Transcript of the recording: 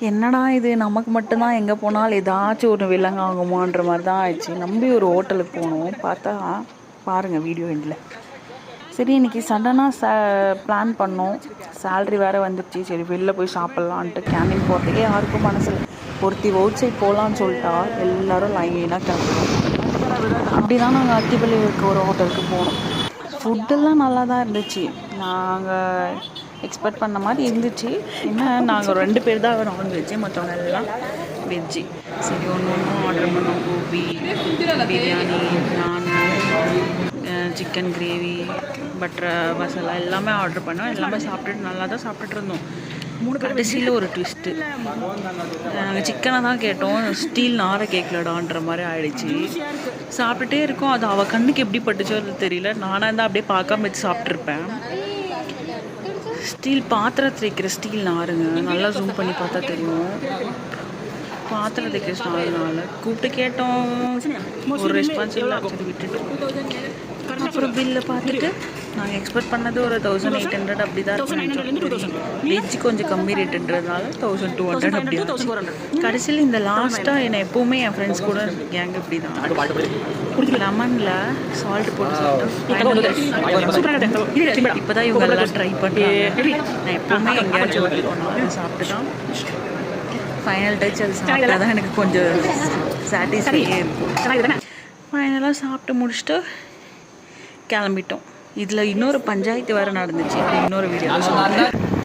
என்னடா இது நமக்கு மட்டும்தான் எங்கே போனாலும் ஏதாச்சும் ஒரு விலங்கு ஆகுமான்ற மாதிரி தான் ஆயிடுச்சு. நம்பி ஒரு ஹோட்டலுக்கு போனோம். பார்த்தா பாருங்கள் வீடியோ எண்டில். சரி இன்றைக்கி சடனாக பிளான் பண்ணோம். சேல்ரி வேறு வந்துடுச்சு. சரி வெளில போய் சாப்பிட்லான்ட்டு கேண்டீன் போகிறதுக்கே யாருக்கும் மனசில். ஒருத்தி அவுட் சைட் போகலான்னு சொல்லிட்டா எல்லோரும் லைனாக கிளம்புறோம். அப்படி தான் நாங்கள் அத்திப்பள்ளி இருக்க ஒரு ஹோட்டலுக்கு போனோம். ஃபுட்டெல்லாம் நல்லா தான் இருந்துச்சு. நாங்கள் எக்ஸ்பெக்ட் பண்ண மாதிரி இருந்துச்சு. என்ன நாங்கள் 2 பேர் தான் நான்வெஜ்ஜு, மற்றவங்க எல்லாம் வெஜ்ஜு. சரி ஒன்று ஆர்டர் பண்ணோம். கோபி, பிரியாணி, நான், சிக்கன் கிரேவி, பட்டர் மசாலா எல்லாமே ஆர்டர் பண்ணோம். எல்லாமே சாப்பிட்டுட்டு நல்லா தான் சாப்பிட்டுட்டு இருந்தோம். கடைசியில் ஒரு ட்விஸ்ட்டு. நாங்கள் சிக்கனை தான் கேட்டோம். ஸ்டீல் நாரை கேட்கலடான்ற மாதிரி ஆகிடுச்சு. சாப்பிட்டுட்டே இருக்கோம். அது அவள் கண்ணுக்கு எப்படி பட்டுச்சோ அது தெரியல. நானாக இருந்தால் அப்படியே பார்க்காம வச்சு சாப்பிட்ருப்பேன். ஸ்டீல் பாத்திரத்தில் வைக்கிற ஸ்டீல் நாருங்க. நல்லா ஜூம் பண்ணி பார்த்தா தெரியும். பாத்திரத்தில் வைக்கிற ஸ்டால்னால கூப்பிட்டு கேட்டோம். ஒரு ரெஸ்பான்ஸ் இல்லை. சரி விட்டுட்டோம். அப்புறம் பில்லை பார்த்துட்டு நாங்கள் எக்ஸ்பெக்ட் பண்ணது ஒரு 1800 அப்படி தான் இருக்கும். வெஜ்ஜு கொஞ்சம் கம்மி ரேட்டுன்றதுனால 1200 அப்படி தான். கடைசியில் இந்த லாஸ்ட்டாக என்னை எப்போவுமே என் ஃப்ரெண்ட்ஸ் கூட கேங் இப்படி தான் லெமனில் சால்ட் போட்டு சாப்பிட்டேன். இப்போ தான் இவங்க எல்லாம் ட்ரை பண்ணுறாங்க. நான் எப்போவுமே எங்கேயாச்சும் போனாலும் சாப்பிட்டு தான் ஃபைனல் டச் அது சாப்பிட்டா தான் எனக்கு கொஞ்சம் சாட்டிஸ்ஃபையே இருக்கும். ஃபைனலாக சாப்பிட்டு முடிச்சுட்டு கிளம்பிட்டோம். இதில் இன்னொரு பஞ்சாயத்து வேறு நடந்துச்சு. இன்னொரு வீடியோ சொல்லுங்கள்.